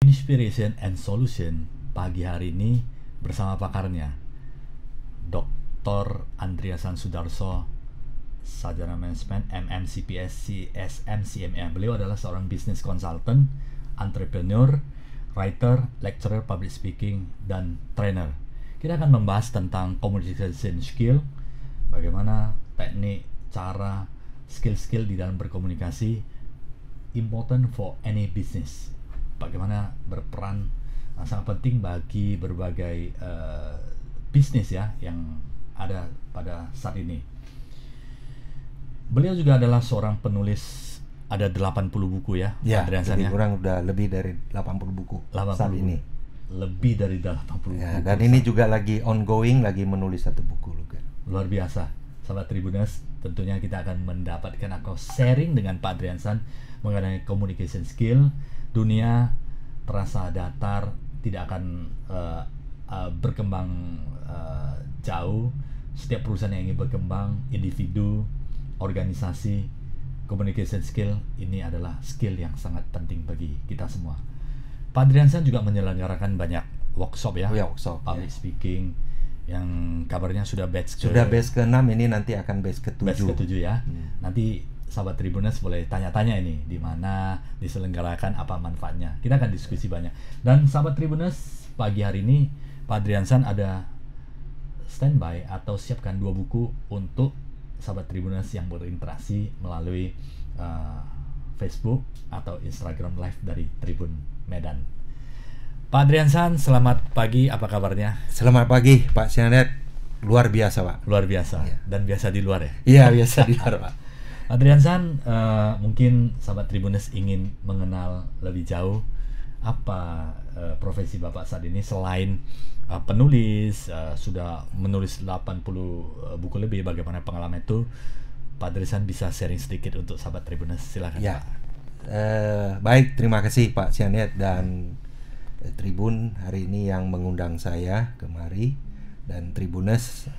Inspiration and Solution pagi hari ini bersama pakarnya Dr. Andreasan Sudarso, Sarjana Manajemen MMCPS CSM CMA. Beliau adalah seorang business consultant, entrepreneur, writer, lecturer, public speaking, dan trainer. Kita akan membahas tentang communication skill, bagaimana teknik, cara, skill-skill di dalam berkomunikasi important for any business. Bagaimana berperan sangat penting bagi berbagai bisnis ya yang ada pada saat ini. Beliau juga adalah seorang penulis, ada 80 buku ya, Adriansan ya. Kurang udah lebih dari 80 buku 80 saat ini. Lebih dari 80 Ya, buku. dan ini juga lagi ongoing, lagi menulis satu buku juga. Luar biasa. Sahabat Tribuners, tentunya kita akan mendapatkan atau sharing dengan Pak Adriansan mengenai communication skill. Dunia terasa datar, tidak akan berkembang jauh. Setiap perusahaan yang ingin berkembang, individu, organisasi, communication skill ini adalah skill yang sangat penting bagi kita semua. Pak Adriansan juga menyelenggarakan banyak workshop ya, workshop, public speaking, yang kabarnya sudah batch ke-6, ini nanti akan batch ke-7. Batch ke-7 ya. Nanti sahabat Tribuners boleh tanya-tanya ini di mana diselenggarakan, apa manfaatnya. Kita akan diskusi banyak. Dan sahabat Tribuners, pagi hari ini Pak Adriansan ada standby atau siapkan 2 buku untuk sahabat Tribuners yang berinteraksi melalui Facebook atau Instagram Live dari Tribun Medan. Pak Adriansan, selamat pagi, apa kabarnya? Selamat pagi Pak Sianet, luar biasa Pak. Luar biasa, ya. Dan biasa di luar ya? Iya, biasa di luar Pak. Adriansan, mungkin sahabat Tribuners ingin mengenal lebih jauh apa profesi Bapak saat ini selain penulis, sudah menulis 80 buku lebih, bagaimana pengalaman itu? Pak Adriansan bisa sharing sedikit untuk sahabat Tribuners, silakan ya. Pak. Baik, terima kasih Pak Sianet dan Tribun hari ini yang mengundang saya kemari, dan Tribuners.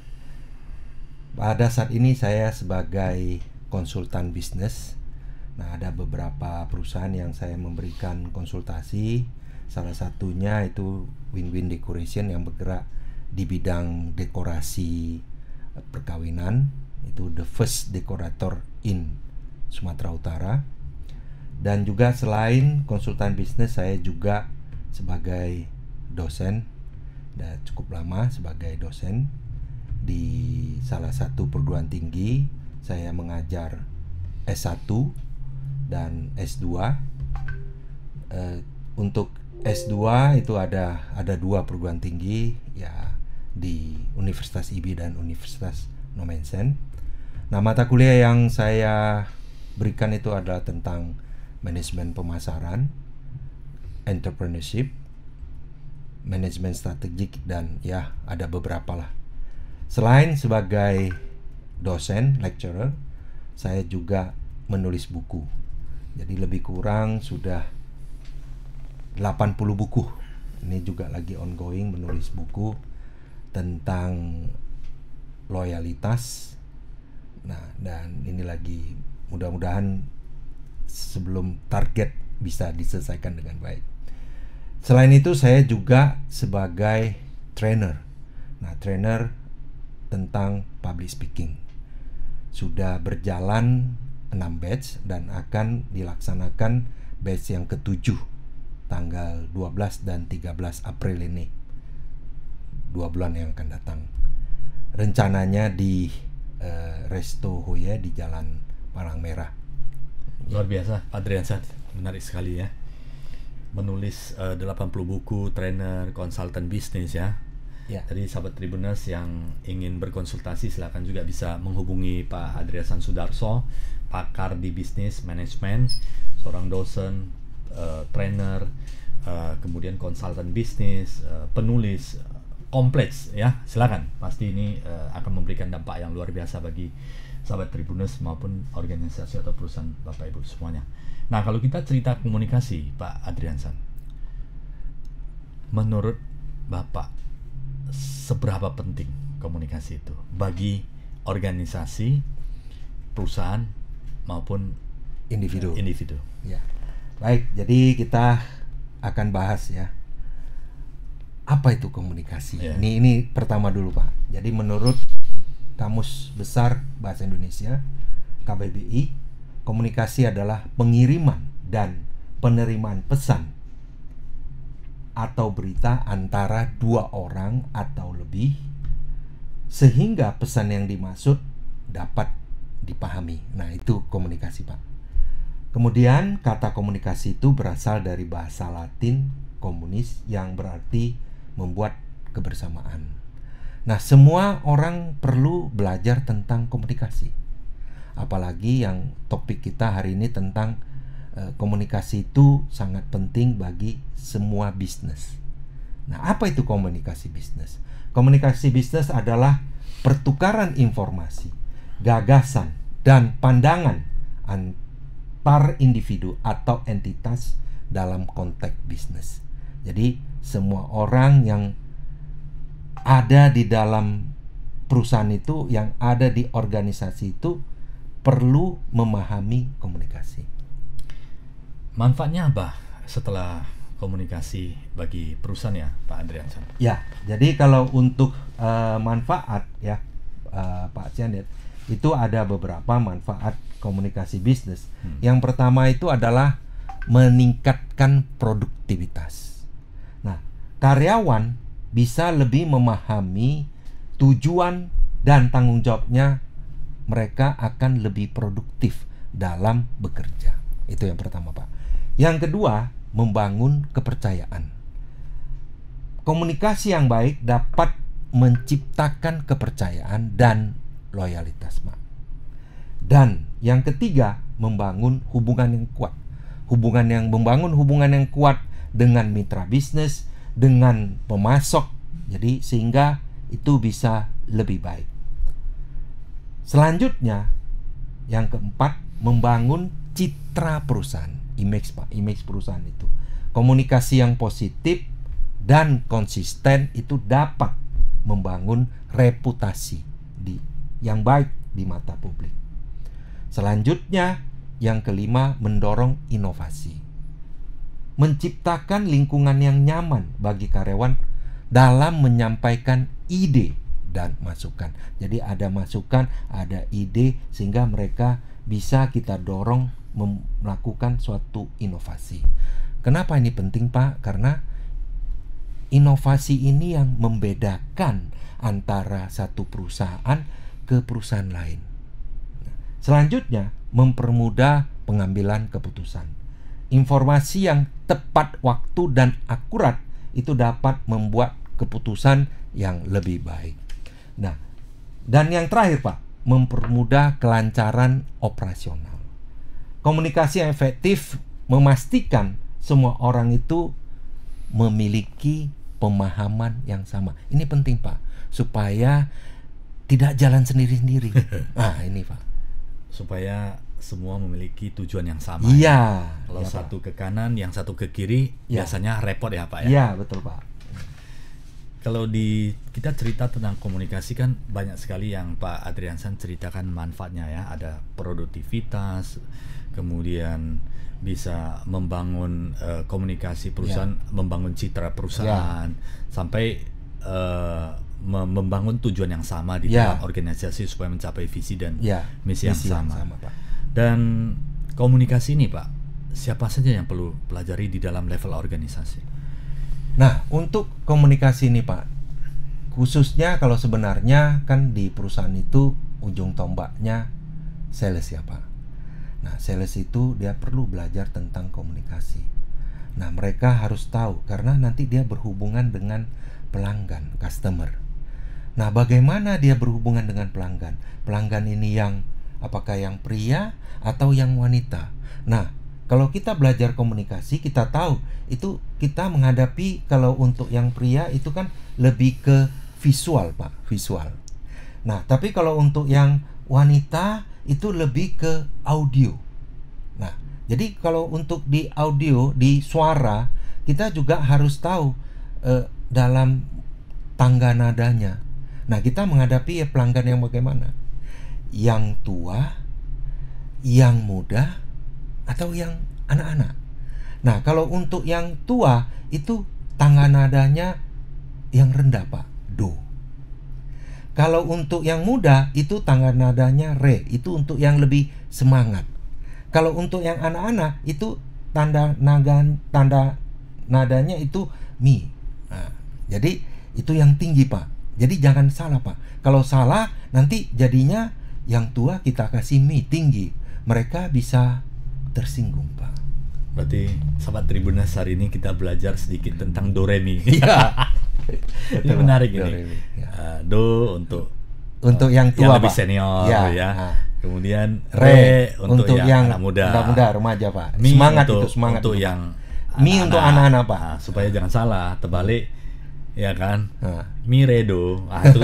Pada saat ini saya sebagai konsultan bisnis. Nah, ada beberapa perusahaan yang saya memberikan konsultasi. Salah satunya itu Win-Win Decoration yang bergerak di bidang dekorasi perkawinan. Itu the first decorator in Sumatera Utara. Dan juga selain konsultan bisnis, saya juga sebagai dosen, dan cukup lama sebagai dosen di salah satu perguruan tinggi. Saya mengajar S1 dan S2. Untuk S2 itu ada 2 perguruan tinggi ya, di Universitas IB dan Universitas Nomensen. Nah, mata kuliah yang saya berikan itu adalah tentang manajemen pemasaran, entrepreneurship, manajemen strategik, dan ya ada beberapa lah. Selain sebagai dosen, lecturer, saya juga menulis buku. Jadi lebih kurang sudah 80 buku. Ini juga lagi ongoing, menulis buku tentang loyalitas. Nah, dan ini lagi mudah-mudahan sebelum target bisa diselesaikan dengan baik. Selain itu saya juga sebagai trainer. Nah, trainer tentang public speaking. Sudah berjalan 6 batch dan akan dilaksanakan batch yang ke-7 tanggal 12 dan 13 April ini. 2 bulan yang akan datang. Rencananya di Resto Hoya di Jalan Palang Merah. Luar biasa, Adriansan, menarik sekali ya. Menulis 80 buku, trainer, konsultan bisnis ya. Ya. Jadi sahabat Tribuners yang ingin berkonsultasi silakan juga bisa menghubungi Pak Andreasan Sudarso, pakar di bisnis manajemen, seorang dosen, trainer, kemudian konsultan bisnis, penulis, kompleks ya. Silakan, pasti ini akan memberikan dampak yang luar biasa bagi sahabat Tribuners maupun organisasi atau perusahaan Bapak Ibu semuanya. Nah, kalau kita cerita komunikasi Pak Adriansan, menurut Bapak seberapa penting komunikasi itu bagi organisasi, perusahaan maupun individu? Individu. Ya. Baik, jadi kita akan bahas ya. Apa itu komunikasi? Yeah. Ini pertama dulu Pak. Jadi menurut Kamus Besar Bahasa Indonesia KBBI, komunikasi adalah pengiriman dan penerimaan pesan atau berita antara dua orang atau lebih, sehingga pesan yang dimaksud dapat dipahami. Nah, itu komunikasi Pak. Kemudian kata komunikasi itu berasal dari bahasa Latin komunis yang berarti membuat kebersamaan. Nah, semua orang perlu belajar tentang komunikasi. Apalagi yang topik kita hari ini tentang komunikasi itu sangat penting bagi semua bisnis. Nah, apa itu komunikasi bisnis? Komunikasi bisnis adalah pertukaran informasi, gagasan, dan pandangan antar individu atau entitas dalam konteks bisnis. Jadi, semua orang yang ada di dalam perusahaan itu, yang ada di organisasi itu, perlu memahami komunikasi. Manfaatnya apa setelah komunikasi bagi perusahaan ya, Pak Adriansan? Ya, jadi kalau untuk manfaat ya, Pak Ciandet, itu ada beberapa manfaat komunikasi bisnis. Yang pertama itu adalah meningkatkan produktivitas. Nah, karyawan bisa lebih memahami tujuan dan tanggung jawabnya, mereka akan lebih produktif dalam bekerja. Itu yang pertama, Pak. Yang kedua, membangun kepercayaan. Komunikasi yang baik dapat menciptakan kepercayaan dan loyalitas, Pak. Dan yang ketiga, membangun hubungan yang kuat. Membangun hubungan yang kuat dengan mitra bisnis, dengan pemasok. Jadi sehingga itu bisa lebih baik. Selanjutnya, yang keempat, membangun citra perusahaan. Image, Pak, image perusahaan itu. Komunikasi yang positif dan konsisten itu dapat membangun reputasi yang baik di mata publik. Selanjutnya, yang kelima, mendorong inovasi. Menciptakan lingkungan yang nyaman bagi karyawan dalam menyampaikan ide dan masukan. Jadi ada masukan, ada ide, sehingga mereka bisa kita dorong melakukan suatu inovasi. Kenapa ini penting, Pak? Karena inovasi ini yang membedakan antara satu perusahaan ke perusahaan lain. Selanjutnya, mempermudah pengambilan keputusan. Informasi yang tepat waktu dan akurat itu dapat membuat keputusan yang lebih baik. Nah, dan yang terakhir, Pak, mempermudah kelancaran operasional. Komunikasi yang efektif memastikan semua orang itu memiliki pemahaman yang sama. Ini penting, Pak, supaya tidak jalan sendiri-sendiri. Nah, ini, Pak. Supaya semua memiliki tujuan yang sama. Iya. Kalau ya, satu Pak. ke kanan, yang satu ke kiri, biasanya repot ya, Pak ya. Iya, betul, Pak. Kalau kita cerita tentang komunikasi kan banyak sekali yang Pak Adriansan ceritakan manfaatnya ya. Ada produktivitas, kemudian bisa membangun komunikasi perusahaan, membangun citra perusahaan, sampai membangun tujuan yang sama di dalam organisasi supaya mencapai visi dan misi yang sama. Pak. Dan komunikasi ini, Pak, siapa saja yang perlu pelajari di dalam level organisasi? Nah, untuk komunikasi ini, Pak, khususnya kalau sebenarnya kan di perusahaan itu ujung tombaknya sales ya, Pak. Nah, sales itu dia perlu belajar tentang komunikasi. Nah, mereka harus tahu karena nanti dia berhubungan dengan pelanggan, customer. Nah, bagaimana dia berhubungan dengan pelanggan? Pelanggan ini yang apakah yang pria atau yang wanita? Nah, kalau kita belajar komunikasi, kita tahu itu kita menghadapi, kalau untuk yang pria itu kan lebih ke visual, Pak, visual. Nah, tapi kalau untuk yang wanita itu lebih ke audio. Nah, jadi kalau untuk di audio, di suara, kita juga harus tahu dalam tangga nadanya. Nah, kita menghadapi pelanggan yang bagaimana? Yang tua, yang muda, atau yang anak-anak. Nah, kalau untuk yang tua itu tangga nadanya yang rendah, Pak, do. Kalau untuk yang muda itu tangga nadanya re, itu untuk yang lebih semangat. Kalau untuk yang anak-anak itu tanda nadanya itu mi. Nah, jadi itu yang tinggi, Pak. Jadi jangan salah, Pak. Kalau salah nanti jadinya yang tua kita kasih mi tinggi, mereka bisa tersinggung, Pak. Berarti sahabat Tribuners, hari ini kita belajar sedikit tentang do re mi. Iya. Ini menarik Do, ini. re, mi. Ya. Do untuk Yang tua, lebih Pak. senior Ya. ya. Nah. Kemudian Re untuk yang anak muda. Remaja, Pak. Mi Semangat untuk, itu, semangat untuk itu, Pak. yang Mi untuk anak-anak, Pak. Nah, supaya jangan salah, terbalik ya kan. Nah. Mi redo. Itu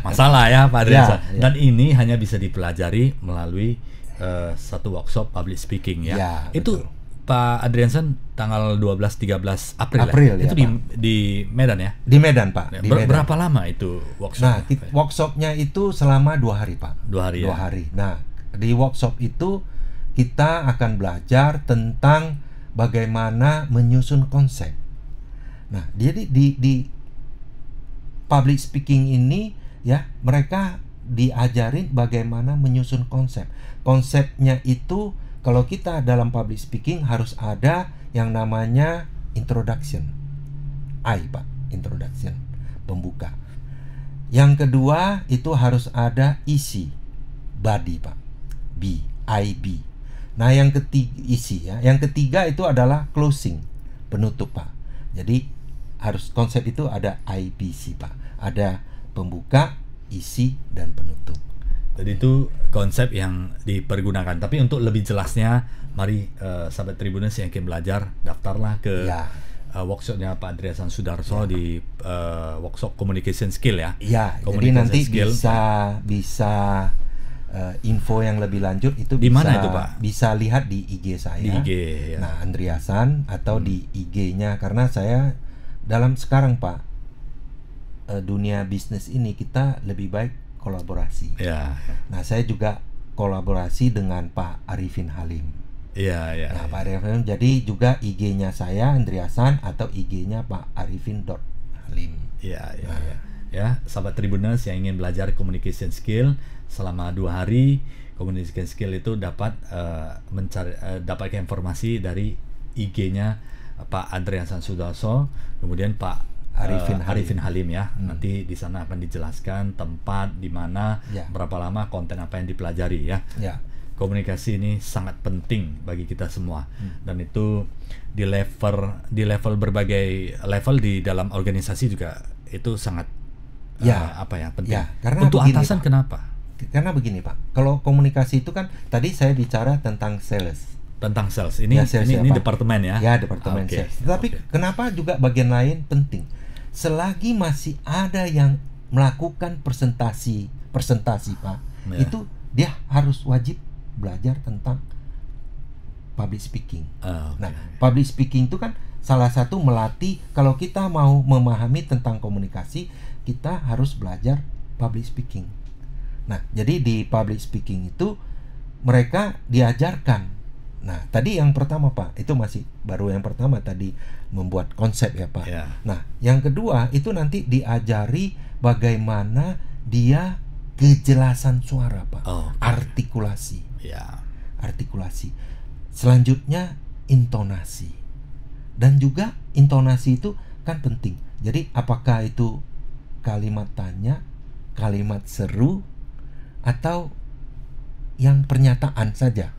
masalah ya, Pak Adrian. Ya, ya. Dan ini hanya bisa dipelajari melalui satu workshop public speaking ya. Ya, Itu betul. Pak Adriansen tanggal 12-13 April, April, ya? Itu ya, di Medan ya? Di Medan, Pak. Di Medan. Berapa lama itu workshop? Nah, workshopnya itu selama 2 hari, Pak. 2 hari ya? 2 hari. Nah, di workshop itu kita akan belajar tentang bagaimana menyusun konsep. Nah, jadi di public speaking ini ya, mereka diajarin bagaimana menyusun konsep. Konsepnya itu kalau kita dalam public speaking harus ada yang namanya introduction. Pak, introduction, pembuka. Yang kedua itu harus ada isi, body, Pak. IB. Nah, yang ketiga isi ya. Yang ketiga itu adalah closing, penutup, Pak. Jadi harus konsep itu ada IBC, Pak. Ada pembuka, isi, dan penutup. Jadi itu konsep yang dipergunakan. Tapi untuk lebih jelasnya, mari sahabat Tribuners yang ingin belajar, daftarlah ke workshopnya Pak Andreasan Sudarso di workshop communication skill ya. Iya, jadi nanti skill. bisa info yang lebih lanjut itu di mana itu, Pak? Bisa lihat di IG saya. Di IG ya. Nah, Andreasan atau di IG-nya, karena saya dalam sekarang, Pak, dunia bisnis ini kita lebih baik kolaborasi. Ya. Nah, saya juga kolaborasi dengan Pak Arifin Halim. Iya, iya. Nah, Pak Arifin, jadi juga IG-nya saya Andreasan atau IG-nya Pak Arifin.Halim. Iya, iya, iya. Ya, sahabat Tribuners yang ingin belajar communication skill selama 2 hari, communication skill itu dapat dapatkan informasi dari IG-nya Pak Andreasan Sudarso, kemudian Pak Arifin Halim ya. Nanti di sana akan dijelaskan tempat di mana, berapa lama, konten apa yang dipelajari ya. Komunikasi ini sangat penting bagi kita semua. Dan itu di level berbagai level di dalam organisasi juga itu sangat penting. Karena untuk begini, atasan, Pak. kenapa? Karena begini, Pak. Kalau komunikasi itu kan tadi saya bicara tentang sales. Tentang sales. Ini departemen ya. Ya, departemen sales. Tapi kenapa juga bagian lain penting? Selagi masih ada yang melakukan presentasi, Pak, itu dia harus wajib belajar tentang public speaking. Nah, public speaking itu kan salah satu melatih, kalau kita mau memahami tentang komunikasi, kita harus belajar public speaking. Nah, jadi di public speaking itu mereka diajarkan. Nah, tadi yang pertama, Pak, itu masih baru yang pertama tadi membuat konsep ya, Pak. Nah, yang kedua itu nanti diajari bagaimana dia kejelasan suara, Pak. Artikulasi. Artikulasi. Selanjutnya intonasi. Dan juga intonasi itu kan penting. Jadi apakah itu kalimat tanya, kalimat seru, atau yang pernyataan saja.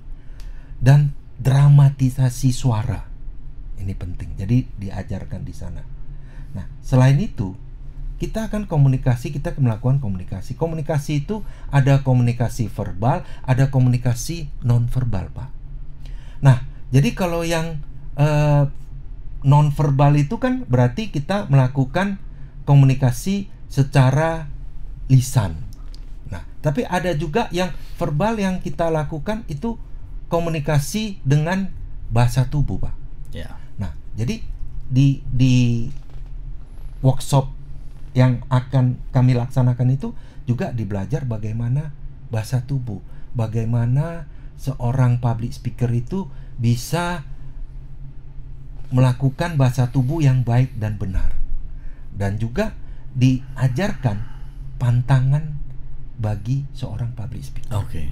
Dan dramatisasi suara ini penting, jadi diajarkan di sana. Nah, selain itu kita akan komunikasi, kita melakukan komunikasi. Komunikasi itu ada komunikasi verbal, ada komunikasi non verbal, Pak. Nah, jadi kalau yang non verbal itu kan berarti kita melakukan komunikasi secara lisan. Nah, tapi ada juga yang verbal yang kita lakukan itu komunikasi dengan bahasa tubuh, Pak. Nah, jadi di workshop yang akan kami laksanakan itu juga dibelajar bagaimana bahasa tubuh, bagaimana seorang public speaker itu bisa melakukan bahasa tubuh yang baik dan benar. Dan juga diajarkan pantangan bagi seorang public speaker. Oke.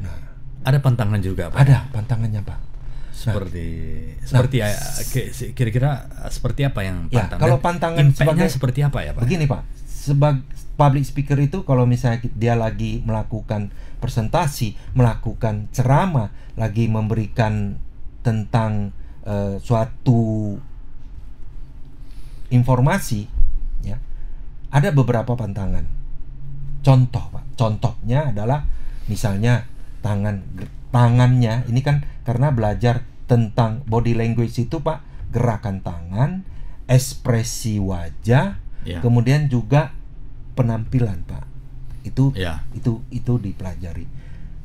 Nah, Ada pantangan juga, Pak? ada pantangannya, Pak. Kira-kira seperti apa yang Ya, pantangan? kalau pantangan Impact-nya sebagai seperti apa ya, Pak? Begini, Pak. Sebagai public speaker itu kalau misalnya dia lagi melakukan presentasi, melakukan ceramah, lagi memberikan tentang suatu informasi, ya, ada beberapa pantangan. Contoh, Pak. Contohnya adalah misalnya tangannya ini kan karena belajar tentang body language itu, Pak, gerakan tangan, ekspresi wajah, Ya. kemudian juga penampilan, Pak. Itu Ya. itu dipelajari.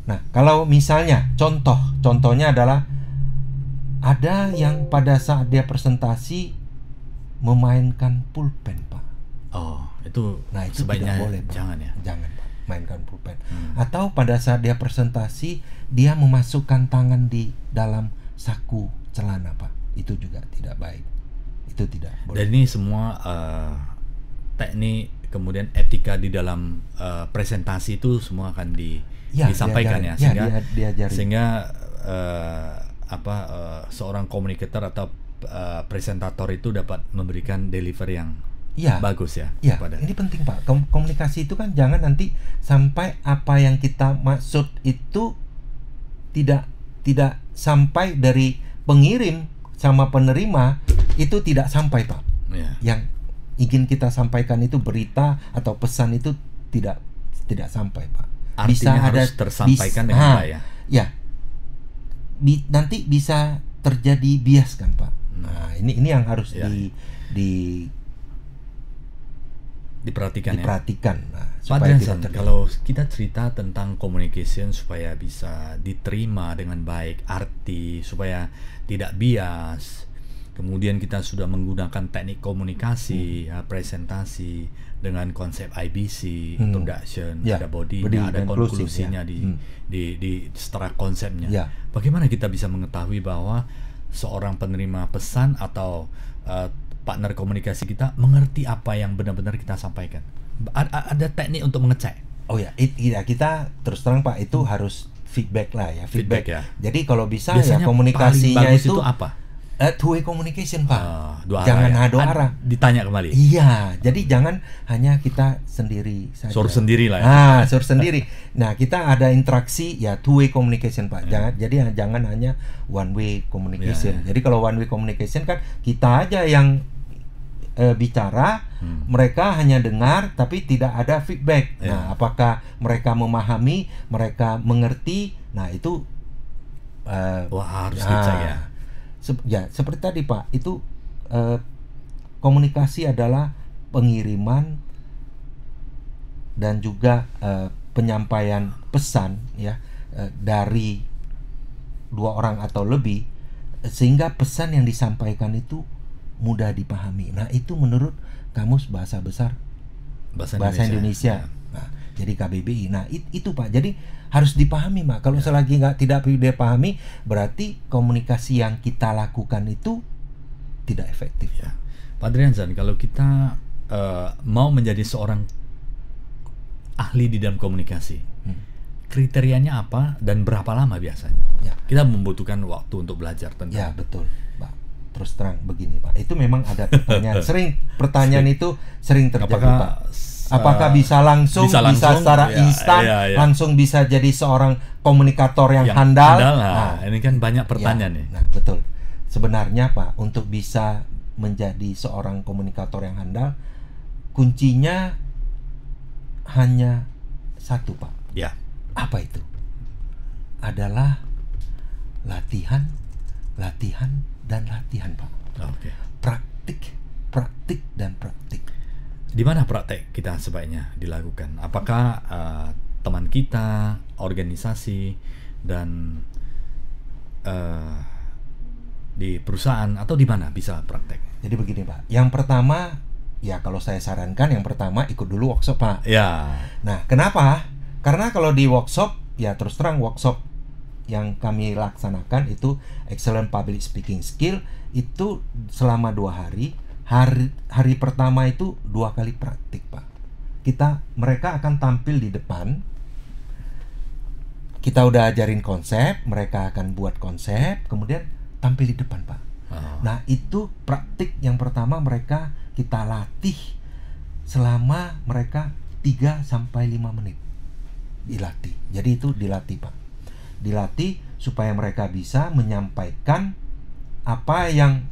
Nah, kalau misalnya contohnya adalah ada yang pada saat dia presentasi memainkan pulpen, Pak. Oh, itu Nah, itu sebaiknya tidak boleh, Pak. jangan ya. Jangan, Pak, mainkan pulpen. Atau pada saat dia presentasi, dia memasukkan tangan di dalam saku celana, Pak. Itu juga tidak baik. Itu tidak boleh. Dan ini semua teknik, kemudian etika di dalam presentasi itu semua akan disampaikan ya, diajari. sehingga seorang komunikator atau presentator itu dapat memberikan delivery yang bagus ya. Ya, ini penting, Pak. Komunikasi itu kan jangan nanti sampai apa yang kita maksud itu tidak sampai dari pengirim sama penerima itu tidak sampai, Pak. Ya. Yang ingin kita sampaikan itu berita atau pesan itu tidak sampai, Pak. Artinya harus tersampaikan dengan baik ya. Ya. Nanti bisa terjadi bias kan, Pak. Nah, ini yang harus diperhatikan ya. Nah, Pak Adrianson, kalau kita cerita tentang communication supaya bisa diterima dengan baik, arti supaya tidak bias, kemudian kita sudah menggunakan teknik komunikasi, presentasi dengan konsep IBC, introduction, ada body, ada konklusinya di setelah konsepnya. Ya. Bagaimana kita bisa mengetahui bahwa seorang penerima pesan atau partner komunikasi kita mengerti apa yang benar-benar kita sampaikan? Ada teknik untuk mengecek? Oh ya, kita terus terang, Pak, itu harus feedback lah ya. Feedback ya. Jadi kalau bisa biasanya ya komunikasinya paling bagus itu apa? Two-way communication, Pak. Jangan dua arah. Ditanya kembali. Iya, jadi jangan hanya kita sendiri saja. Suruh sendiri lah ya. Suruh sendiri. Nah, kita ada interaksi ya two-way communication, Pak. Jangan hanya one-way communication. Jadi kalau one-way communication kan kita aja yang bicara, mereka hanya dengar tapi tidak ada feedback. Nah, apakah mereka memahami, mereka mengerti? Nah, itu harus dicek ya. Seperti tadi, Pak, itu komunikasi adalah pengiriman dan juga penyampaian pesan ya dari dua orang atau lebih, sehingga pesan yang disampaikan itu mudah dipahami. Nah, itu menurut Kamus Bahasa Besar Bahasa Indonesia. Nah, jadi KBBI. Nah, itu, Pak. Jadi harus dipahami, Pak. Kalau selagi tidak dipahami, berarti komunikasi yang kita lakukan itu tidak efektif. Ya. Pak Adrianson, kalau kita mau menjadi seorang ahli di dalam komunikasi, kriterianya apa dan berapa lama biasanya? Ya. Kita membutuhkan waktu untuk belajar tentang. Ya, betul, Pak. Terus terang begini, Pak. Itu memang ada pertanyaan. Pertanyaan itu sering terjadi, Pak. Apakah bisa langsung bisa secara instan, langsung bisa jadi seorang komunikator yang handal? Nah, ini kan banyak pertanyaan nih. Nah, betul. Sebenarnya, Pak, untuk bisa menjadi seorang komunikator yang handal, kuncinya hanya satu, Pak. Ya. Apa itu? Adalah latihan, dan latihan, Pak. Oke. Praktik dan praktik. Di mana praktek kita sebaiknya dilakukan? Apakah teman kita, organisasi, dan di perusahaan atau di mana bisa praktek? Jadi begini, Pak. Yang pertama, ya kalau saya sarankan yang pertama ikut dulu workshop, Pak. Ya. Nah, kenapa? Karena kalau di workshop, ya terus terang workshop yang kami laksanakan itu excellent public speaking skill itu selama 2 hari. Hari pertama itu 2 kali praktik, Pak. Mereka akan tampil di depan. Kita udah ajarin konsep, mereka akan buat konsep, kemudian tampil di depan, Pak. Nah, itu praktik yang pertama mereka kita latih selama mereka 3-5 menit. Dilatih. Jadi itu dilatih, Pak. Dilatih supaya mereka bisa menyampaikan apa yang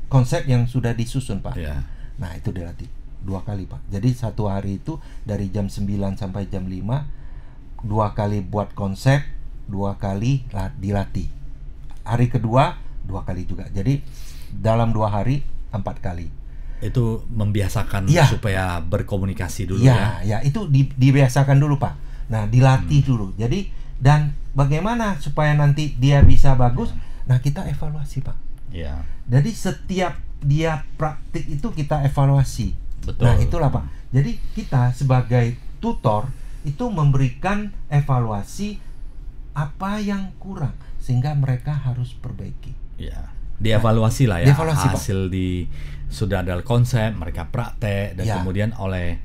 konsep yang sudah disusun, Pak. Nah, itu dilatih 2 kali, Pak. Jadi 1 hari itu dari jam 9 sampai jam 5, 2 kali buat konsep, 2 kali dilatih. Hari kedua 2 kali juga. Jadi dalam 2 hari 4 kali. Itu membiasakan supaya berkomunikasi dulu ya. Ya, itu dibiasakan dulu, Pak. Nah, dilatih dulu. Jadi dan bagaimana supaya nanti dia bisa bagus? Nah, kita evaluasi, Pak. Jadi setiap dia praktik itu kita evaluasi. Betul. Nah, itulah, Pak. Jadi kita sebagai tutor itu memberikan evaluasi apa yang kurang sehingga mereka harus perbaiki. Dievaluasi lah ya. Dievaluasi, hasil Pak. Sudah ada konsep, mereka praktek dan kemudian oleh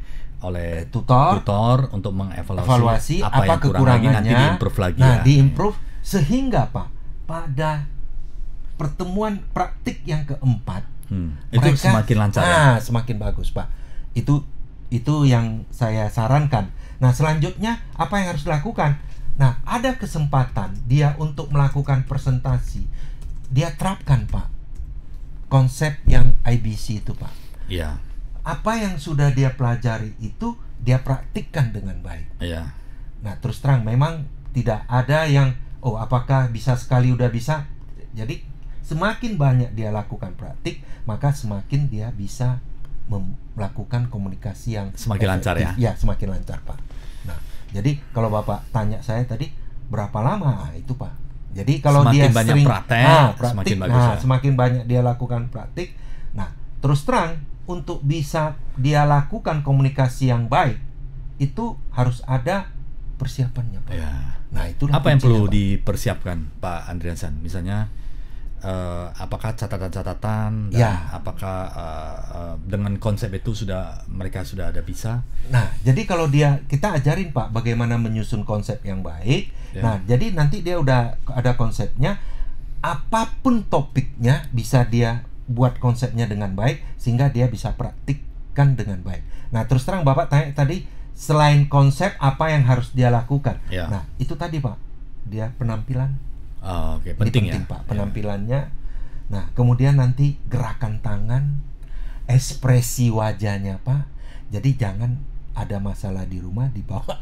tutor untuk mengevaluasi apa yang kurang lagi, nanti diimprove lagi. Nah, diimprove sehingga, Pak, pada pertemuan praktik yang keempat itu semakin lancar. Semakin bagus, Pak. Itu yang saya sarankan. Nah, selanjutnya apa yang harus dilakukan? Nah, ada kesempatan dia untuk melakukan presentasi. Dia terapkan, Pak, konsep yang IBC itu, Pak. Apa yang sudah dia pelajari itu dia praktikkan dengan baik. Nah, terus terang memang tidak ada yang apakah bisa sekali udah bisa. Jadi semakin banyak dia lakukan praktik, maka semakin dia bisa melakukan komunikasi yang semakin lancar ya. Ya, semakin lancar, Pak. Nah, jadi kalau Bapak tanya saya tadi berapa lama? Itu, Pak. Jadi kalau semakin dia banyak sering praktek, semakin bagus semakin banyak dia lakukan praktik. Nah, terus terang untuk bisa dia lakukan komunikasi yang baik itu harus ada persiapannya, Pak. Nah, itu apa yang perlu dipersiapkan, Pak Andriansyah? Misalnya apakah catatan-catatan dan apakah dengan konsep itu mereka sudah ada bisa? Nah, jadi kalau kita ajarin, Pak, bagaimana menyusun konsep yang baik. Nah, jadi nanti dia udah ada konsepnya, apapun topiknya bisa dia buat konsepnya dengan baik sehingga dia bisa praktikkan dengan baik. Nah, terus terang Bapak tanya tadi, selain konsep apa yang harus dia lakukan? Nah, itu tadi, Pak, dia penampilan. Penting ya, Pak, penampilannya. Nah, kemudian nanti gerakan tangan, ekspresi wajahnya, Pak. Jadi jangan ada masalah di rumah dibawa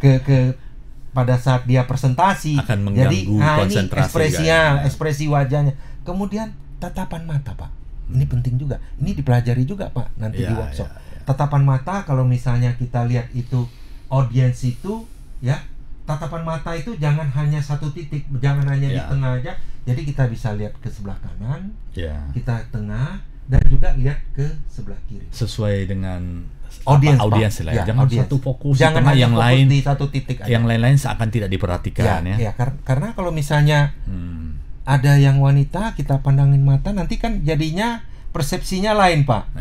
ke pada saat dia presentasi. Akan mengganggu konsentrasi. Ekspresi wajahnya. Kemudian tatapan mata, Pak. Ini penting juga. Ini dipelajari juga, Pak, nanti di workshop. Tatapan mata, kalau misalnya kita lihat itu audiens itu tatapan mata itu jangan hanya satu titik, jangan hanya di tengah aja. Jadi kita bisa lihat ke sebelah kanan, kita tengah, dan juga lihat ke sebelah kiri. Sesuai dengan audiens lah. Jangan satu fokus, jangan hanya yang lain di satu titik aja. Yang lain-lain seakan tidak diperhatikan karena kalau misalnya ada yang wanita kita pandangin mata, nanti kan jadinya persepsinya lain, Pak.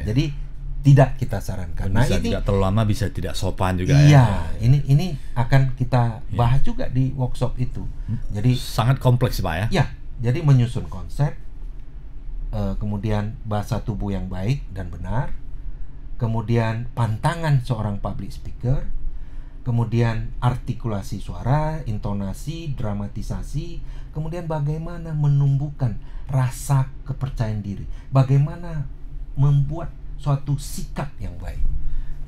Jadi tidak kita sarankan. Bisa tidak terlalu lama, bisa tidak sopan juga. Ini akan kita bahas juga di workshop itu. Jadi sangat kompleks, Pak ya. Jadi menyusun konsep, kemudian bahasa tubuh yang baik dan benar, kemudian pantangan seorang public speaker, kemudian artikulasi suara, intonasi, dramatisasi, kemudian bagaimana menumbuhkan rasa kepercayaan diri, bagaimana membuat suatu sikap yang baik.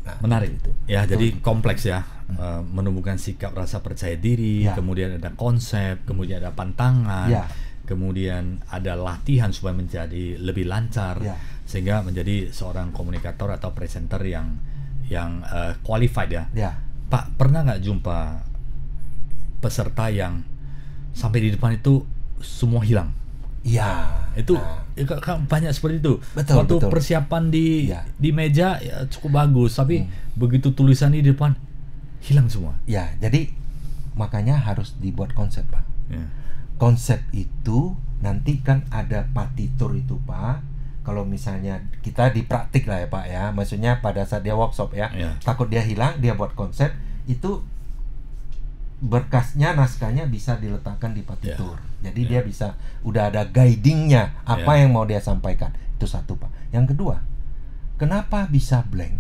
Nah, menarik itu. Jadi kompleks ya. Menumbuhkan sikap rasa percaya diri, kemudian ada konsep, kemudian ada pantangan, kemudian ada latihan supaya menjadi lebih lancar, sehingga menjadi seorang komunikator atau presenter yang qualified ya. Pak, pernah nggak jumpa peserta yang sampai di depan itu semua hilang? Itu kan banyak seperti itu. Waktu persiapan di meja cukup bagus, tapi begitu tulisan di depan hilang semua. Jadi makanya harus dibuat konsep, Pak. Konsep itu nanti kan ada partitur itu, Pak. Kalau misalnya kita dipraktik lah ya, Pak ya, maksudnya pada saat dia workshop ya, takut dia hilang, dia buat konsep itu, berkasnya, naskahnya bisa diletakkan di partitur. Jadi dia bisa, udah ada guidingnya apa yang mau dia sampaikan. Itu satu, Pak. Yang kedua, kenapa bisa blank?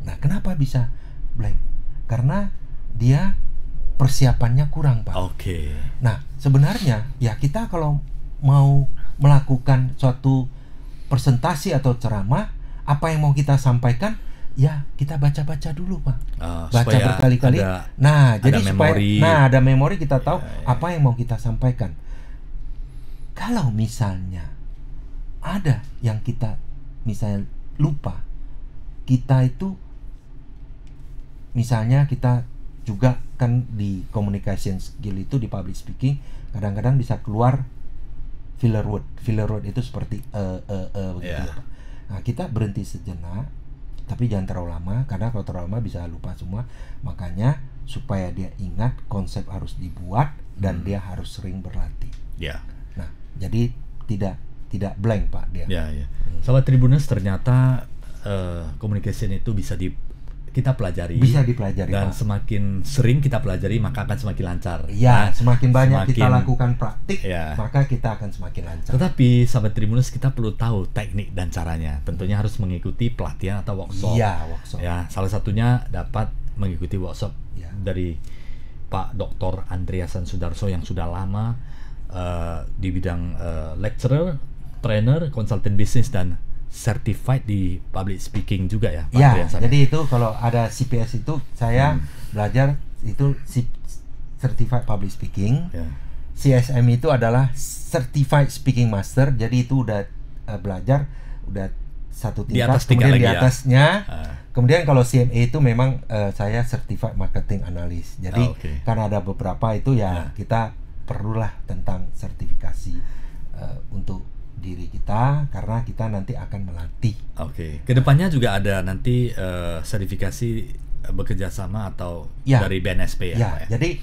Nah, kenapa bisa blank? Karena dia persiapannya kurang, Pak. Nah, sebenarnya ya kita kalau mau melakukan suatu presentasi atau ceramah, apa yang mau kita sampaikan, ya kita baca-baca dulu, Pak. Baca berkali-kali. Nah, jadi supaya ada memori, kita tahu apa yang mau kita sampaikan. Kalau misalnya ada yang kita misalnya lupa, kita itu misalnya kita juga kan di communication skill itu, di public speaking kadang-kadang bisa keluar filler word. Filler word itu seperti begitu, Pak. Nah, kita berhenti sejenak, tapi jangan terlalu lama, karena kalau terlalu lama bisa lupa semua. Makanya supaya dia ingat, konsep harus dibuat dan dia harus sering berlatih. Nah, jadi tidak blank, Pak, dia. Sahabat Tribuners, ternyata communication itu kita pelajari. Bisa dipelajari, dan Pak. semakin sering kita pelajari, maka akan semakin lancar. Semakin banyak kita lakukan praktik, maka kita akan semakin lancar. Tetapi sahabat Tribuners, kita perlu tahu teknik dan caranya. Tentunya harus mengikuti pelatihan atau workshop. Workshop. Salah satunya dapat mengikuti workshop dari Pak Dr. Andreasan Sudarso yang sudah lama di bidang lecturer, trainer, konsultan bisnis, dan certified di public speaking juga ya, Pak Andreasan. Jadi itu kalau ada CPS itu saya belajar itu certified public speaking. CSM itu adalah certified speaking master. Jadi itu udah belajar udah satu tingkat, kemudian di atasnya. Kemudian kalau CMA itu memang saya certified marketing analyst. Jadi karena ada beberapa itu kita perlulah tentang sertifikasi untuk diri kita, karena kita nanti akan melatih. Kedepannya juga ada nanti sertifikasi bekerja sama atau dari BNSP ya. Jadi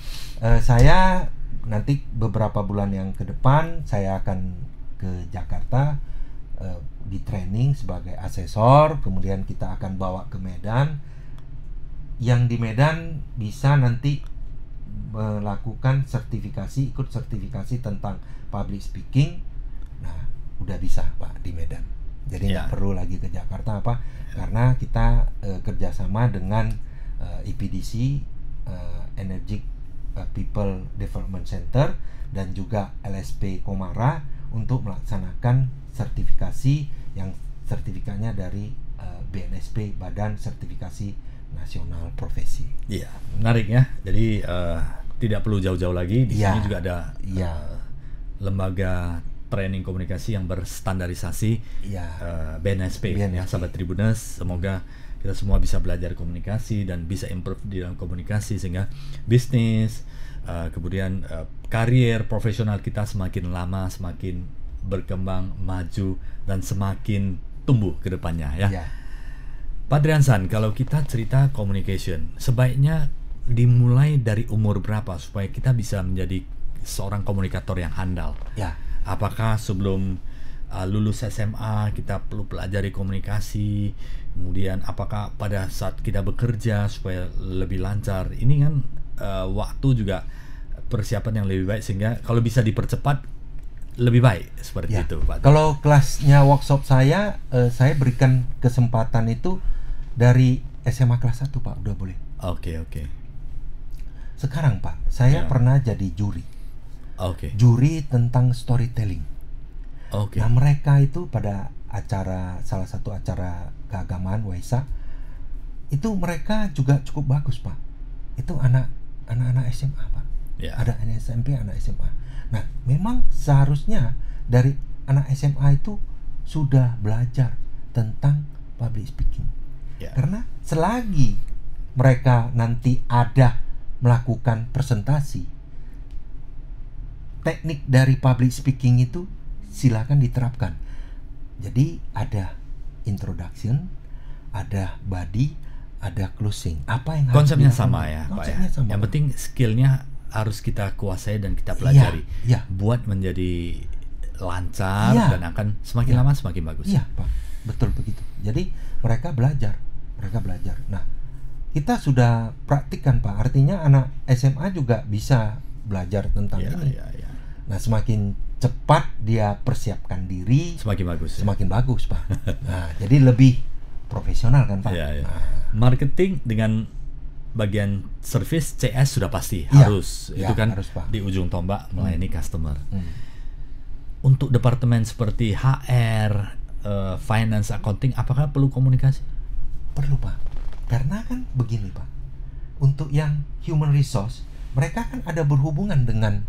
saya nanti beberapa bulan yang ke depan saya akan ke Jakarta di training sebagai asesor, kemudian kita akan bawa ke Medan. Yang di Medan bisa nanti melakukan sertifikasi, ikut sertifikasi tentang public speaking. Nah, udah bisa, Pak, di Medan. Jadi nggak perlu lagi ke Jakarta, karena kita kerjasama dengan EPDC, Energy People Development Center, dan juga LSP Komara untuk melaksanakan sertifikasi yang sertifikatnya dari BNSP, Badan Sertifikasi Nasional Profesi. Menarik ya. Jadi tidak perlu jauh-jauh lagi. Di sini juga ada lembaga training komunikasi yang berstandarisasi, BNSP. Ya, sahabat Tribuners, semoga kita semua bisa belajar komunikasi dan bisa improve di dalam komunikasi, sehingga bisnis, kemudian karier profesional kita semakin lama semakin berkembang, maju, dan semakin tumbuh ke depannya ya. Pak Andreasan, kalau kita cerita communication, sebaiknya dimulai dari umur berapa supaya kita bisa menjadi seorang komunikator yang handal? Apakah sebelum lulus SMA kita perlu pelajari komunikasi? Kemudian apakah pada saat kita bekerja supaya lebih lancar? Ini kan waktu juga persiapan yang lebih baik, sehingga kalau bisa dipercepat lebih baik seperti itu, Pak. Kalau kelasnya workshop saya berikan kesempatan itu dari SMA kelas 1, Pak, udah boleh. Sekarang, Pak, saya pernah jadi juri. Juri tentang storytelling. Nah, mereka itu pada salah satu acara keagamaan Waisak, itu mereka juga cukup bagus, Pak. Itu anak-anak SMA, Pak. Ada anak SMP, anak SMA. Nah, memang seharusnya dari anak SMA itu sudah belajar tentang public speaking. Karena selagi mereka nanti ada melakukan presentasi, teknik dari public speaking itu silakan diterapkan. Jadi ada introduction, ada body, ada closing. Apa yang konsepnya sama ya, Pak ya. Sama. Yang penting skillnya harus kita kuasai dan kita pelajari buat menjadi lancar dan akan semakin lama semakin bagus. Iya, Pak. Betul begitu. Jadi mereka belajar. Nah, kita sudah praktikkan, Pak. Artinya anak SMA juga bisa belajar tentang ini. Nah, semakin cepat dia persiapkan diri, semakin bagus, Pak. Nah, jadi lebih profesional kan, Pak. Nah. Marketing dengan bagian service CS sudah pasti harus. Itu kan harus, di ujung tombak melayani customer. Untuk departemen seperti HR, finance, accounting, apakah perlu komunikasi? Perlu, Pak. Karena kan begini, Pak. Untuk yang human resource, mereka kan ada berhubungan dengan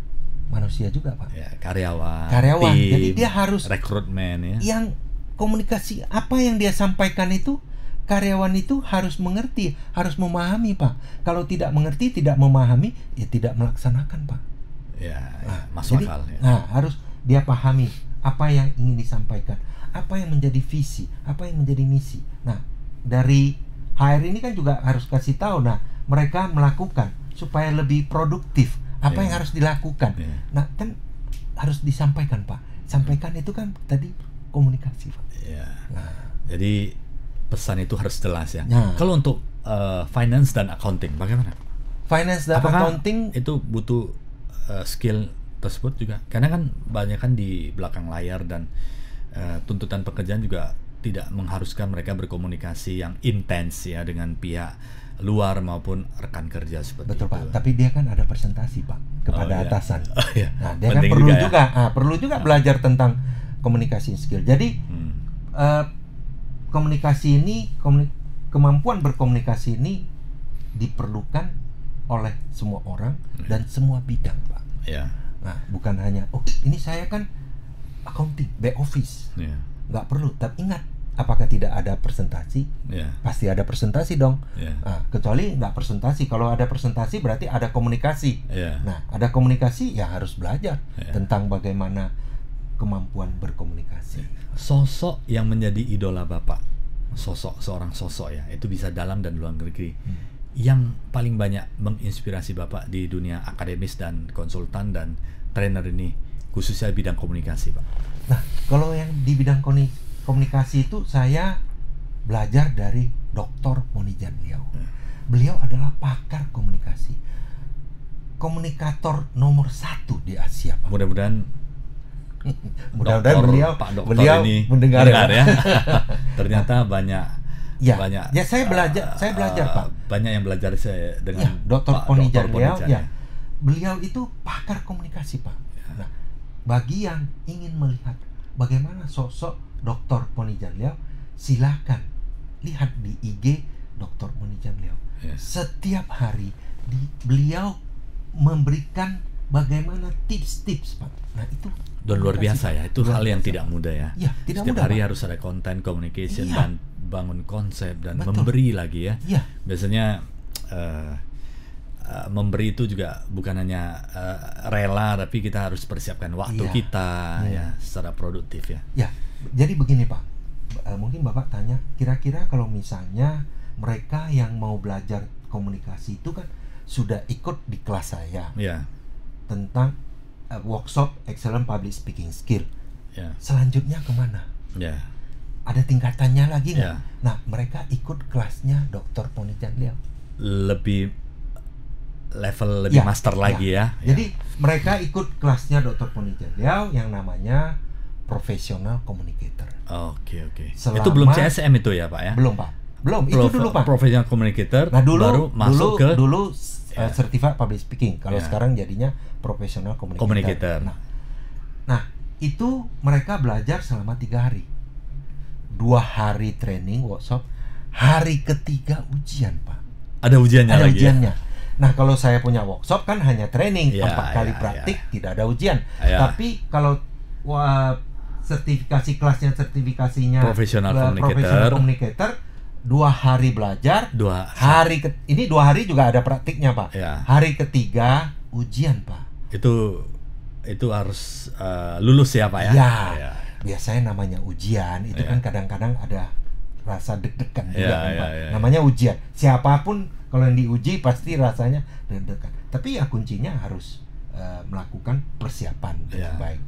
manusia juga, Pak. Karyawan, tim, jadi dia harus rekrutmen yang komunikasi apa yang dia sampaikan itu, karyawan itu harus mengerti, harus memahami, Pak. Kalau tidak mengerti, tidak memahami, ya tidak melaksanakan, Pak. Masuk akal. Nah, harus dia pahami apa yang ingin disampaikan, apa yang menjadi visi, apa yang menjadi misi. Nah, dari HR ini kan juga harus kasih tahu. Nah, mereka melakukan supaya lebih produktif. Apa yang harus dilakukan? Nah, kan harus disampaikan, Pak. Sampaikan itu kan tadi komunikasi, Pak. Nah, jadi pesan itu harus jelas ya. Kalau untuk finance dan accounting, bagaimana? Finance dan accounting itu butuh skill tersebut juga. Karena kan banyak kan di belakang layar dan tuntutan pekerjaan juga tidak mengharuskan mereka berkomunikasi yang intens ya dengan pihak luar maupun rekan kerja seperti itu. Betul, Pak. Itu. Tapi dia kan ada presentasi, Pak, kepada atasan. Nah, dia penting kan perlu juga belajar tentang komunikasi skill. Jadi komunikasi ini, kemampuan berkomunikasi ini diperlukan oleh semua orang dan semua bidang, Pak. Nah, bukan hanya ini saya kan accounting, back office. Nggak perlu. Tapi ingat, apakah tidak ada presentasi? Pasti ada presentasi dong. Nah, kecuali nggak presentasi. Kalau ada presentasi berarti ada komunikasi. Nah, ada komunikasi ya harus belajar tentang bagaimana kemampuan berkomunikasi. Sosok yang menjadi idola Bapak, seorang sosok ya, itu bisa dalam dan luar negeri, yang paling banyak menginspirasi Bapak di dunia akademis dan konsultan dan trainer ini, khususnya bidang komunikasi, Pak. Nah, kalau yang di bidang komunikasi itu saya belajar dari Dr. Monijan Liao. Beliau adalah pakar komunikasi, komunikator nomor 1 di Asia, Pak. Mudah-mudahan beliau ini mendengar ya. Ternyata banyak. Ya saya belajar Pak. Banyak yang belajar saya dengan Dr. Monijan Liao. Beliau itu pakar komunikasi, Pak. Nah, bagi yang ingin melihat bagaimana sosok Dr. Monijan Liao, silakan lihat di IG Dr. Monijan Liao. Setiap hari beliau memberikan bagaimana tips-tips, Pak. Nah, itu dan luar biasa ya. Itu hal yang tidak mudah ya. Tidak Setiap mudah, hari Pak. Harus ada content communication dan bangun konsep dan memberi lagi ya. Biasanya memberi itu juga bukan hanya rela, tapi kita harus persiapkan waktu kita ya secara produktif ya. Jadi begini, Pak. Mungkin Bapak tanya, kira-kira kalau misalnya mereka yang mau belajar komunikasi itu kan sudah ikut di kelas saya tentang workshop Excellent Public Speaking Skill. Selanjutnya kemana? Ada tingkatannya lagi nggak? Nah, mereka ikut kelasnya Dr. Monijan Liao. Lebih master lagi ya. Jadi mereka ikut kelasnya Dr. Monijan Liao yang namanya Professional Communicator. Oke. Itu belum CSM itu ya, Pak ya? Belum, Pak. Belum, itu dulu, Pak. Professional Communicator. Nah, baru masuk ke Certified Public Speaking. Kalau sekarang jadinya Professional Communicator. Nah, itu mereka belajar selama 3 hari. 2 hari training workshop, hari ketiga ujian, Pak. Ada ujiannya lagi. Ujiannya. Nah, kalau saya punya workshop kan hanya training, 4 kali praktik, tidak ada ujian. Tapi kalau sertifikasinya Professional Communicator 2 hari belajar, ini 2 hari juga ada praktiknya, Pak. Hari ketiga ujian, Pak. Itu harus lulus ya, Pak ya? Biasanya namanya ujian itu kan kadang-kadang ada rasa deg-degan juga Ya, kan, ya, Pak. ya, ya. Namanya ujian. Siapapun kalau yang diuji pasti rasanya deg-degan. Tapi ya kuncinya harus melakukan persiapan dengan Ya. baik.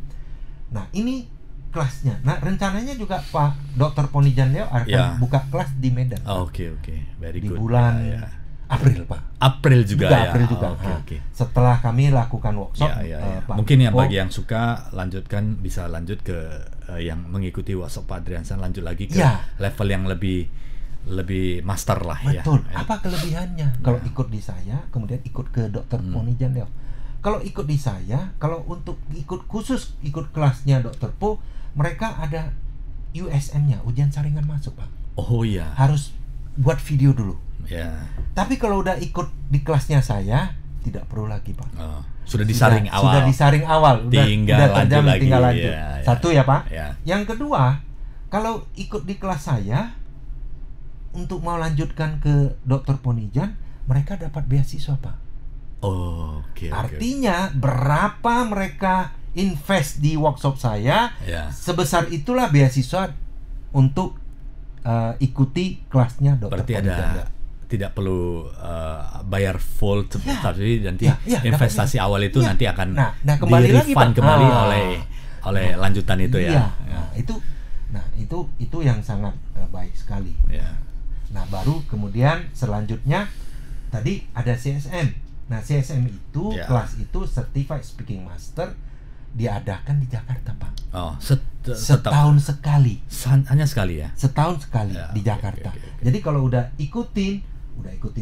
Nah, ini kelasnya. Nah, rencananya juga Pak Dr. Ponijan Leo akan Ya. buka kelas di Medan. Oh, oke, very Di good. bulan Ya, ya. April, Pak. April juga ya. April juga. Oh, Nah, oke. setelah kami lakukan workshop, Ya. Pak Mungkin yang Pippo, bagi yang suka lanjutkan bisa lanjut ke yang mengikuti workshop Pak Adriansan, lanjut lagi ke Ya. level yang lebih master lah ya. betul. Ya. Apa kelebihannya kalau ikut di saya, kemudian ikut ke Dr. Ponijan Leo? Kalau ikut di saya, kalau untuk ikut kelasnya Dr. Po, mereka ada USM-nya, ujian saringan masuk, Pak. Oh iya. Harus buat video dulu. Ya. Tapi kalau udah ikut di kelasnya saya, tidak perlu lagi, Pak. Oh, sudah disaring awal. Sudah disaring awal. Tinggal udah lanjut terjamin, lagi. tinggal lanjut. Ya, ya. Satu ya, Pak. Ya. Yang kedua, kalau ikut di kelas saya untuk mau lanjutkan ke Dr. Ponijan, mereka dapat beasiswa, Pak. Oh, oke. Artinya berapa mereka invest di workshop saya, Ya. sebesar itulah beasiswa untuk ikuti kelasnya Dr. Berarti Ponijan Leo. tidak perlu bayar full tapi nanti ya, investasi awal itu ya. nanti akan Nah, kembali lagi, di-refund Pak. kembali oleh lanjutan itu Iya. ya. Nah, itu yang sangat baik sekali. Ya. Nah, baru kemudian selanjutnya tadi ada CSM. Nah, CSM itu Ya. kelas itu Certified Speaking Master diadakan di Jakarta, Pak. Oh, Setahun sekali. hanya sekali ya. Setahun sekali Ya, di oke, Jakarta. oke. Jadi kalau udah ikutin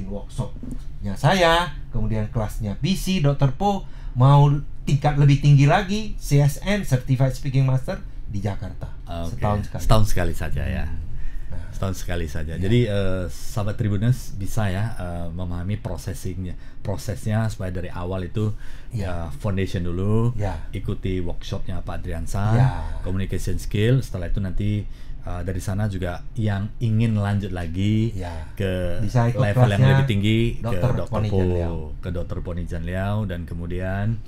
workshopnya saya, kemudian kelasnya PC, Dr. Po, mau tingkat lebih tinggi lagi, CSM, Certified Speaking Master di Jakarta. Oke. Setahun sekali. Setahun sekali saja ya. Nah, Setahun sekali saja. Ya. Jadi sahabat Tribuners bisa ya memahami prosesnya supaya dari awal itu Ya. foundation dulu, Ya. ikuti workshopnya Pak Adriansan, Ya. communication skill. Setelah itu nanti dari sana juga yang ingin lanjut lagi Ya. ke Bisa ikut level yang kelasnya lebih tinggi ke Dr. Dr. Ponijan Leo. ke Dr. Ponijan Leo, dan kemudian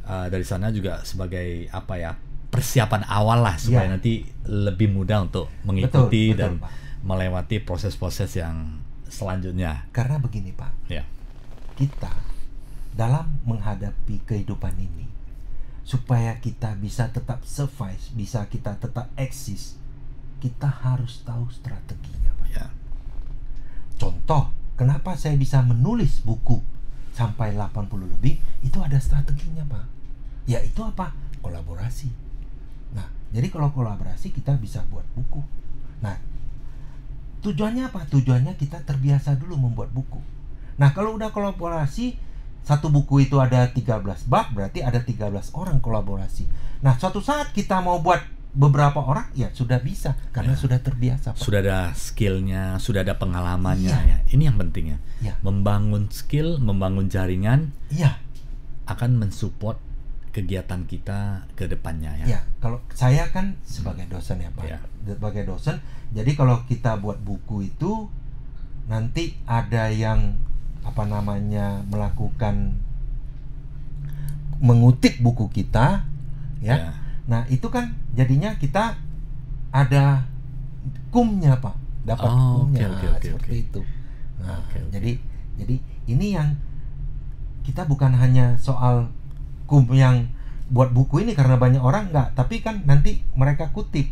dari sana juga sebagai apa ya, persiapan awal lah supaya Ya. nanti lebih mudah untuk mengikuti Betul, dan Pak. melewati proses-proses yang selanjutnya. Karena begini, Pak. Ya. Kita dalam menghadapi kehidupan ini, supaya kita bisa tetap survive, bisa kita tetap eksis, kita harus tahu strateginya, Pak. Ya. Contoh, kenapa saya bisa menulis buku sampai 80 lebih, itu ada strateginya, Pak. Yaitu apa? Kolaborasi. Nah, jadi kalau kolaborasi kita bisa buat buku. Nah, tujuannya apa? Tujuannya kita terbiasa dulu membuat buku. Nah, kalau udah kolaborasi, satu buku itu ada 13 bab, berarti ada 13 orang kolaborasi. Nah, suatu saat kita mau buat beberapa orang, ya sudah bisa karena Ya. sudah terbiasa, Pak. Sudah ada skillnya, sudah ada pengalamannya Iya. ya. Ini yang penting ya. Ya. Membangun skill, membangun jaringan Iya. akan mensupport kegiatan kita ke depannya ya. Ya, kalau saya kan sebagai dosen ya, Pak. Ya. Sebagai dosen, jadi kalau kita buat buku itu nanti ada yang melakukan mengutip buku kita ya. Ya. Nah, itu kan jadinya kita ada kumnya, Pak. Dapat Oh, kumnya oke, seperti oke. itu. Nah, Oke. jadi ini yang kita bukan hanya soal kum yang buat buku ini karena banyak orang, enggak, tapi kan nanti mereka kutip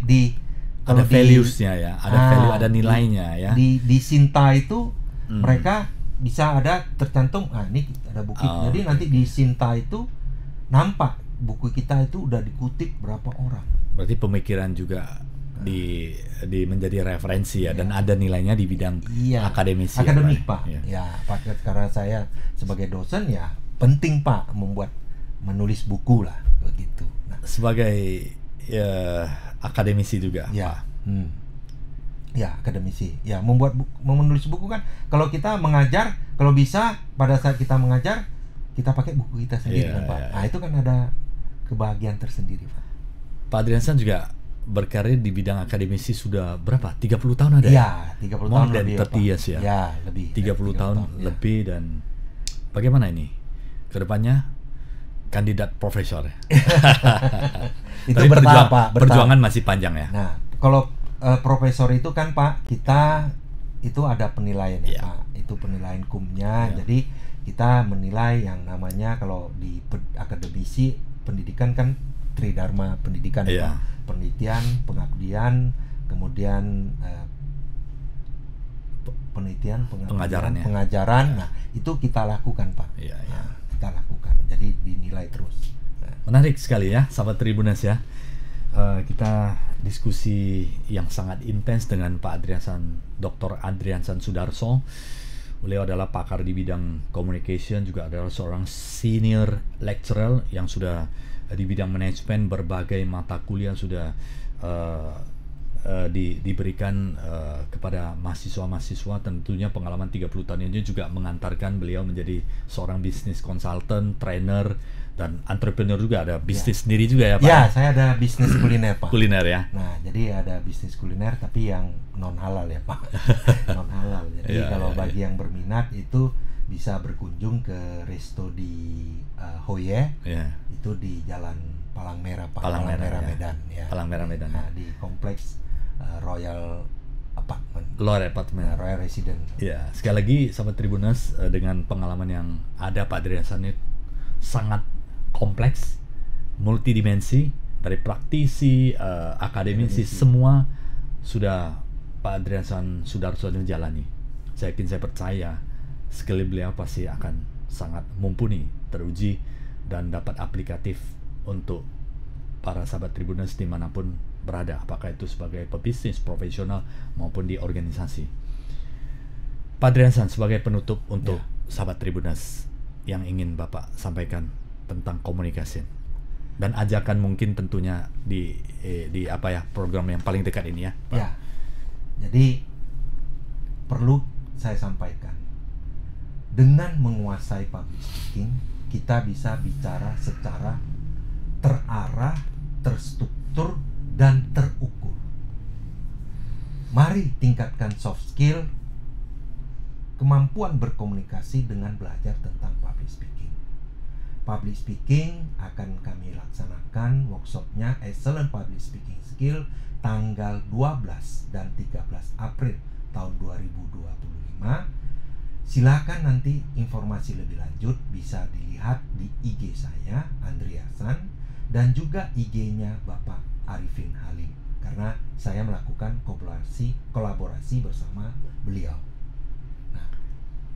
di Ada kalau di- values-nya ya, ada value, ada nilainya ya. di Sinta itu Hmm. mereka bisa ada tercantum, ini ada buku. Oh, Jadi oke, nanti di Sinta itu nampak buku kita itu udah dikutip berapa orang. Berarti pemikiran juga di menjadi referensi ya, dan ada nilainya di bidang akademisi. ya, Akademik, Pak. Ya. Ya, Pak, karena saya sebagai dosen ya penting, Pak, menulis buku lah begitu. Nah, Sebagai akademisi juga. ya. Ya, akademisi. Ya, menulis buku kan kalau kita mengajar, kalau bisa pada saat kita mengajar kita pakai buku kita sendiri Iya, kan, Pak. iya. Nah, itu kan ada kebahagiaan tersendiri, Pak. Pak Adriansan juga berkarir di bidang akademisi sudah berapa? 30 tahun ada? Iya, 30 More tahun than lebih, 30 Pak. years ya? Ya, lebih. 30 tahun ya. lebih. Dan bagaimana ini kedepannya kandidat profesor ya? Itu Tapi bertahap, Pak. perjuangan masih panjang ya. Nah, kalau profesor itu kan Pak, kita itu ada penilaian ya Iya. Pak. Itu penilaian kumnya. Iya. Jadi kita menilai yang namanya kalau di akademisi pendidikan kan tridharma pendidikan ya, Iya. Pak. Penelitian, pengabdian, kemudian penelitian, Pengajaran ya. pengajaran. Nah, itu kita lakukan Pak. Iya, iya. Nah, kita lakukan. Jadi dinilai terus. Nah, Menarik sekali ya, sahabat Tribuners ya. Kita diskusi yang sangat intens dengan Pak Dr. Adriansan Sudarso. Beliau adalah pakar di bidang communication, juga adalah seorang senior lecturer yang sudah di bidang manajemen, berbagai mata kuliah sudah diberikan kepada mahasiswa-mahasiswa. Tentunya pengalaman 30 tahun ini juga mengantarkan beliau menjadi seorang bisnis consultant, trainer, dan entrepreneur juga. Ada bisnis sendiri juga ya Pak? ya, saya ada bisnis kuliner Pak. Kuliner ya? Nah, jadi ada bisnis kuliner tapi yang non halal ya Pak. Non halal. Jadi Ya, kalau ya, bagi ya. yang berminat itu bisa berkunjung ke resto di Hoye. Ya. Itu di Jalan Palang Merah Pak. Palang Merah, ya. Medan ya. Palang Merah Medan, Nah, ya. di kompleks Royal Apartment. Luar apartemen. Royal Residence. Ya, sekali lagi sahabat Tribuners, dengan pengalaman yang ada Pak Adriansan ini sangat kompleks, multidimensi, dari praktisi, akademisi, semua sudah Pak Adriansan Sudarso ini jalani. Saya percaya skill beliau pasti akan sangat mumpuni, teruji, dan dapat aplikatif untuk para sahabat Tribuners dimanapun berada, apakah itu sebagai pebisnis, profesional, maupun di organisasi. Pak Adriansan, sebagai penutup untuk sahabat Tribuners yang ingin Bapak sampaikan tentang komunikasi dan ajakan mungkin tentunya di apa ya, program yang paling dekat ini ya Pak. Ya. Jadi perlu saya sampaikan, dengan menguasai public speaking kita bisa bicara secara terarah, terstruktur, dan terukur. Mari tingkatkan soft skill, kemampuan berkomunikasi dengan belajar tentang public speaking. Public speaking akan kami laksanakan workshopnya Excellent Public Speaking Skill tanggal 12 dan 13 April tahun 2025. Silakan nanti informasi lebih lanjut bisa dilihat di IG saya Andriasan dan juga IG-nya Bapak Arifin Halim, karena saya melakukan kolaborasi bersama beliau. Nah,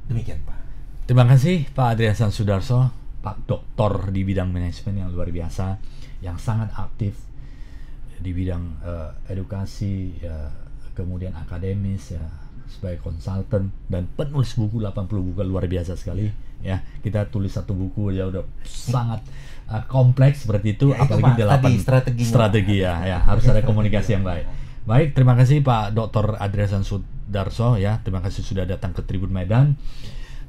demikian Pak. Terima kasih Pak Adriansan Sudarso, Pak Doktor di bidang manajemen yang luar biasa, yang sangat aktif di bidang edukasi, kemudian akademis ya, sebagai konsultan dan penulis buku 80 buku, luar biasa sekali ya. Kita tulis satu buku ya udah sangat kompleks seperti itu, Ya, itu, apalagi Pak, tadi strategi ya harus ada komunikasi yang baik. Baik, terima kasih Pak Dr. Adriansan Sudarso ya, terima kasih sudah datang ke Tribun Medan.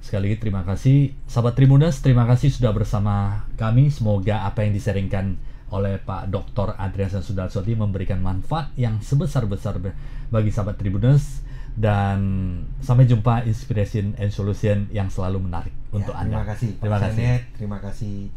Sekali lagi terima kasih sahabat Tribuners, terima kasih sudah bersama kami. Semoga apa yang disaringkan oleh Pak Dr. Adriansan Sudarso memberikan manfaat yang sebesar-besar bagi sahabat Tribuners, dan sampai jumpa Inspiration and Solution yang selalu menarik untuk Anda. Terima kasih Pak Janet, terima kasih